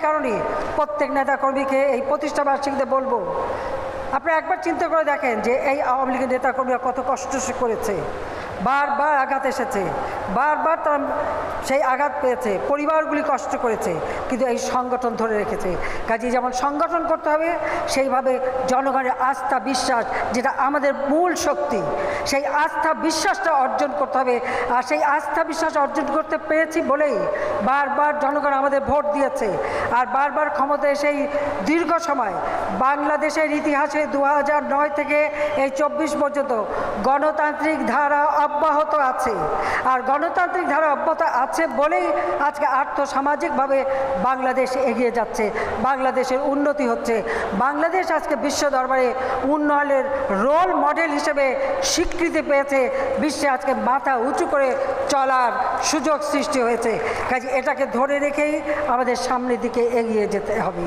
কারণে প্রত্যেক নেতাকর্মীকে এই প্রতিষ্ঠাবার্ষিকীতে বলবো, আপনারা একবার চিন্তা করে দেখেন যে এই আওয়ামী লীগের নেতাকর্মীরা কত কষ্ট করেছে, বারবার আঘাত এসেছে, বারবার তারা সেই আঘাত পেয়েছে, পরিবারগুলি কষ্ট করেছে, কিন্তু এই সংগঠন ধরে রেখেছে। কাজেই যেমন সংগঠন করতে হবে, সেইভাবে জনগণের আস্থা বিশ্বাস, যেটা আমাদের মূল শক্তি, সেই আস্থা বিশ্বাসটা অর্জন করতে হবে। আর সেই আস্থা বিশ্বাস অর্জন করতে পেরেছি বলেই বারবার জনগণ আমাদের ভোট দিয়েছে। আর বারবার ক্ষমতায় সেই দীর্ঘ সময় বাংলাদেশের ইতিহাসে 2009 থেকে এই 24 পর্যন্ত গণতান্ত্রিক ধারা অব্যাহত আছে। আর গণতান্ত্রিক ধারা অব্যাহত আছে বলেই আজকে আর্থসামাজিকভাবে বাংলাদেশ এগিয়ে যাচ্ছে, বাংলাদেশের উন্নতি হচ্ছে। বাংলাদেশ আজকে বিশ্ব দরবারে উন্নয়নের রোল মডেল হিসেবে স্বীকৃতি পেয়েছে, বিশ্বে আজকে মাথা উঁচু করে চলার সুযোগ সৃষ্টি হয়েছে। কাজে এটাকে ধরে রেখেই আমাদের সামনের দিকে এগিয়ে যেতে হবে।